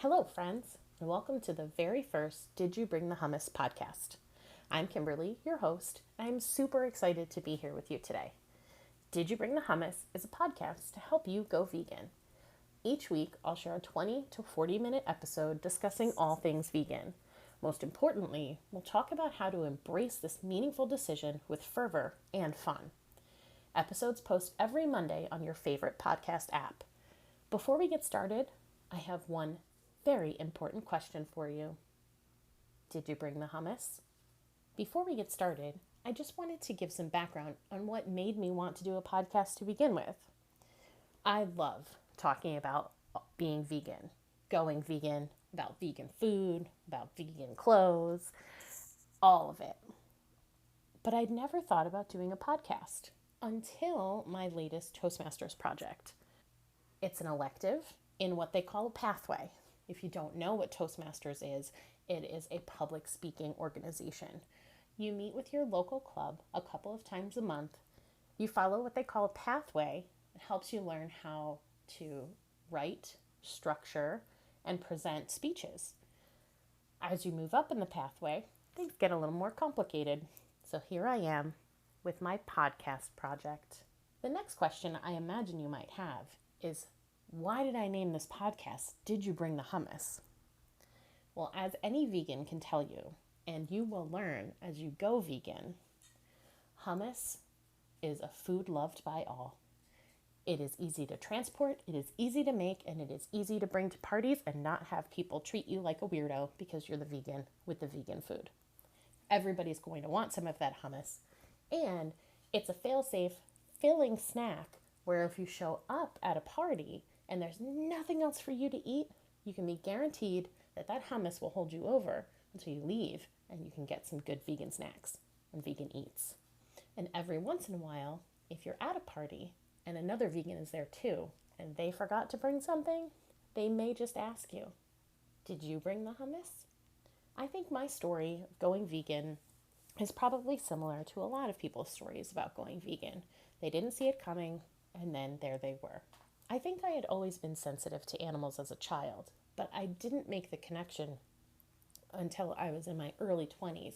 Hello, friends, and welcome to the very first Did You Bring the Hummus podcast. I'm Kimberly, your host, and I'm super excited to be here with you today. Did You Bring the Hummus is a podcast to help you go vegan. Each week, I'll share a 20 to 40-minute episode discussing all things vegan. Most importantly, we'll talk about how to embrace this meaningful decision with fervor and fun. Episodes post every Monday on your favorite podcast app. Before we get started, I have one very important question for you. Did you bring the hummus? Before we get started, I just wanted to give some background on what made me want to do a podcast to begin with. I love talking about being vegan, going vegan, about vegan food, about vegan clothes, all of it. But I'd never thought about doing a podcast until my latest Toastmasters project. It's an elective in what they call a pathway. If you don't know what Toastmasters is, it is a public speaking organization. You meet with your local club a couple of times a month. You follow what they call a pathway. It helps you learn how to write, structure, and present speeches. As you move up in the pathway, things get a little more complicated. So here I am with my podcast project. The next question I imagine you might have is, why did I name this podcast, Did You Bring the Hummus? Well, as any vegan can tell you, and you will learn as you go vegan, hummus is a food loved by all. It is easy to transport, it is easy to make, and it is easy to bring to parties and not have people treat you like a weirdo because you're the vegan with the vegan food. Everybody's going to want some of that hummus, and it's a fail-safe, filling snack where if you show up at a party and there's nothing else for you to eat, you can be guaranteed that that hummus will hold you over until you leave and you can get some good vegan snacks and vegan eats. And every once in a while, if you're at a party and another vegan is there too, and they forgot to bring something, they may just ask you, did you bring the hummus? I think my story of going vegan is probably similar to a lot of people's stories about going vegan. They didn't see it coming, and then there they were. I think I had always been sensitive to animals as a child, but I didn't make the connection until I was in my early 20s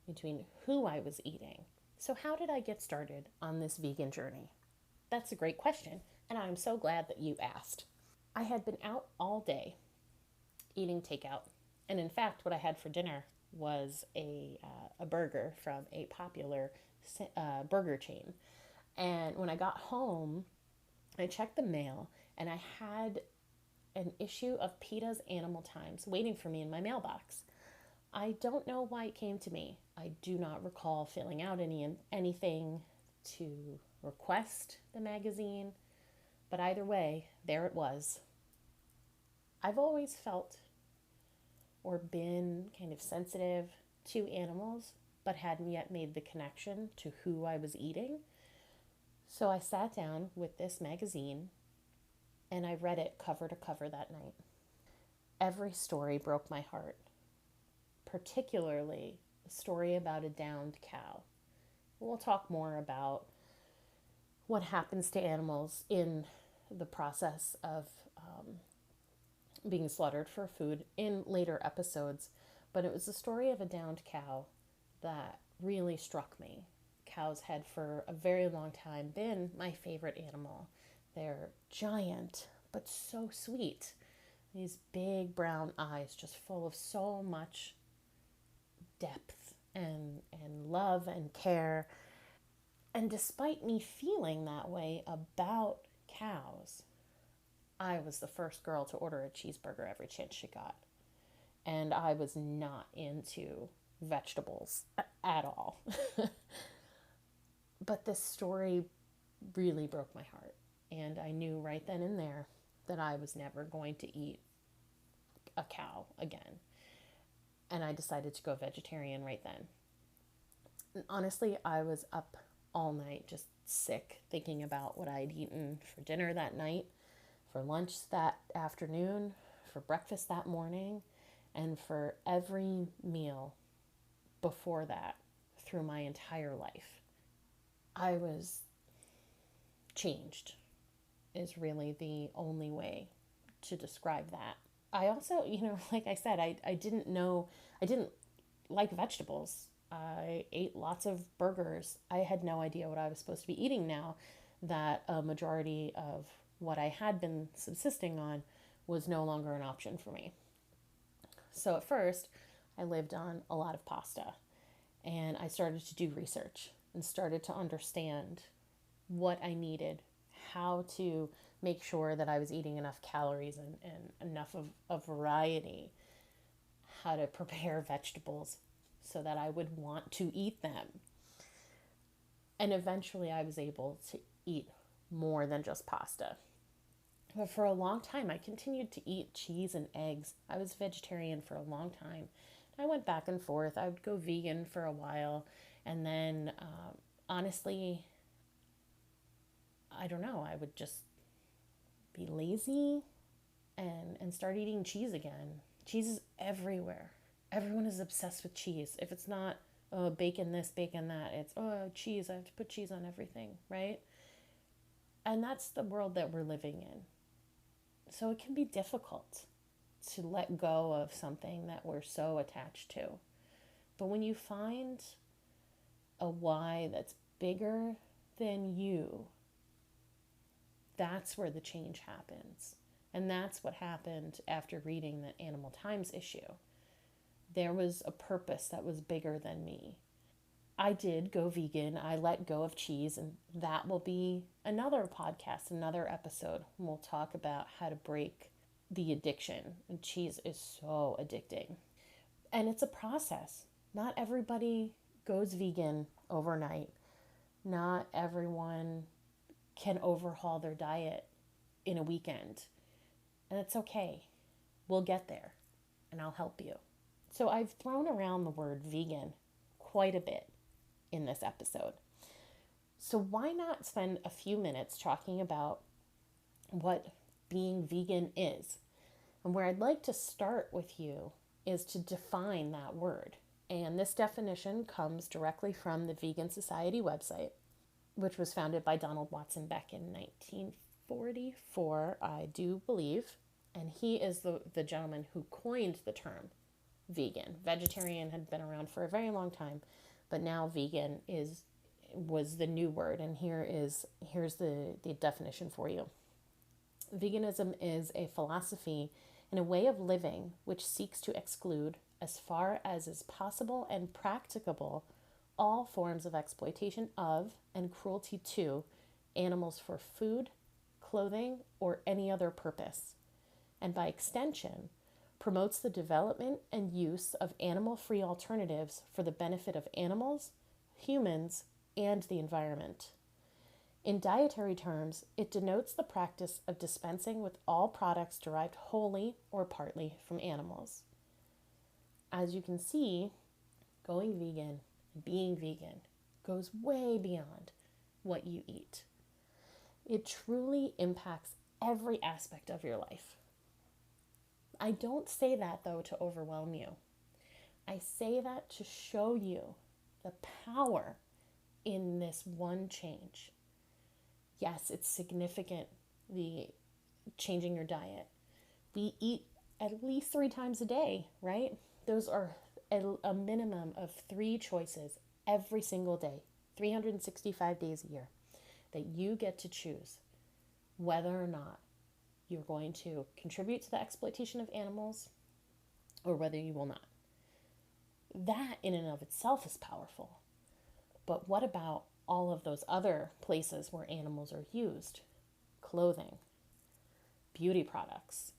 between who I was eating. So how did I get started on this vegan journey? That's a great question, and I'm so glad that you asked. I had been out all day eating takeout, and in fact, what I had for dinner was a burger from a popular burger chain. And when I got home, I checked the mail, and I had an issue of PETA's Animal Times waiting for me in my mailbox. I don't know why it came to me. I do not recall filling out anything to request the magazine, but either way, there it was. I've always felt or been kind of sensitive to animals, but hadn't yet made the connection to who I was eating. So I sat down with this magazine and I read it cover to cover that night. Every story broke my heart, particularly a story about a downed cow. We'll talk more about what happens to animals in the process of being slaughtered for food in later episodes, but it was the story of a downed cow that really struck me. Cows had for a very long time been my favorite animal. They're giant, but so sweet. These big brown eyes just full of so much depth and love and care. And despite me feeling that way about cows, I was the first girl to order a cheeseburger every chance she got. And I was not into vegetables at all. But this story really broke my heart. And I knew right then and there that I was never going to eat a cow again. And I decided to go vegetarian right then. And honestly, I was up all night just sick thinking about what I'd eaten for dinner that night, for lunch that afternoon, for breakfast that morning, and for every meal before that through my entire life. I was changed, is really the only way to describe that. I also, like I said, I didn't know, I didn't like vegetables. I ate lots of burgers. I had no idea what I was supposed to be eating now that a majority of what I had been subsisting on was no longer an option for me. So at first, I lived on a lot of pasta and I started to do research and started to understand what I needed, how to make sure that I was eating enough calories and enough of a variety, how to prepare vegetables so that I would want to eat them. And eventually I was able to eat more than just pasta. But for a long time, I continued to eat cheese and eggs. I was vegetarian for a long time. I went back and forth. I would go vegan for a while. And then, honestly, I don't know, I would just be lazy and start eating cheese again. Cheese is everywhere. Everyone is obsessed with cheese. If it's not, oh, bacon this, bacon that, it's, oh, cheese, I have to put cheese on everything, right? And that's the world that we're living in. So it can be difficult to let go of something that we're so attached to. But when you find a why that's bigger than you, that's where the change happens. And that's what happened after reading the Animal Times issue. There was a purpose that was bigger than me. I did go vegan. I let go of cheese, and that will be another podcast, another episode. We'll talk about how to break the addiction. And cheese is so addicting. And it's a process. Not everybody goes vegan overnight. Not everyone can overhaul their diet in a weekend. And it's okay. We'll get there, and I'll help you. So I've thrown around the word vegan quite a bit in this episode. So why not spend a few minutes talking about what being vegan is? And where I'd like to start with you is to define that word. And this definition comes directly from the Vegan Society website, which was founded by Donald Watson Beck in 1944, I do believe. And he is the gentleman who coined the term vegan. Vegetarian had been around for a very long time, but now vegan was the new word. And here's the definition for you. Veganism is a philosophy and a way of living which seeks to exclude, as far as is possible and practicable, all forms of exploitation of and cruelty to animals for food, clothing, or any other purpose, and by extension, promotes the development and use of animal-free alternatives for the benefit of animals, humans, and the environment. In dietary terms, it denotes the practice of dispensing with all products derived wholly or partly from animals. As you can see, going vegan and being vegan goes way beyond what you eat. It truly impacts every aspect of your life. I don't say that, though, to overwhelm you. I say that to show you the power in this one change. Yes, it's significant, the changing your diet. We eat at least 3 times a day, right? Those are a minimum of 3 choices every single day, 365 days a year, that you get to choose whether or not you're going to contribute to the exploitation of animals or whether you will not. That in and of itself is powerful. But what about all of those other places where animals are used? Clothing, beauty products,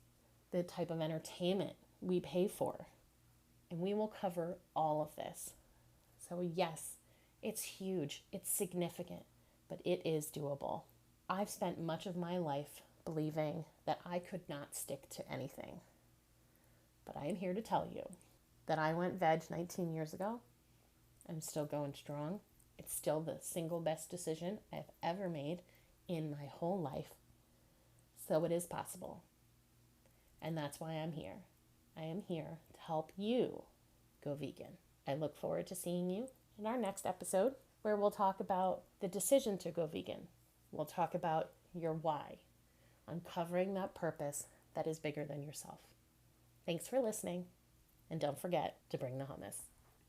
the type of entertainment we pay for. And we will cover all of this. So yes, it's huge, it's significant, but it is doable. I've spent much of my life believing that I could not stick to anything. But I am here to tell you that I went veg 19 years ago. I'm still going strong. It's still the single best decision I've ever made in my whole life. So it is possible. And that's why I'm here. I am here to help you go vegan. I look forward to seeing you in our next episode, where we'll talk about the decision to go vegan. We'll talk about your why, uncovering that purpose that is bigger than yourself. Thanks for listening, and don't forget to bring the hummus.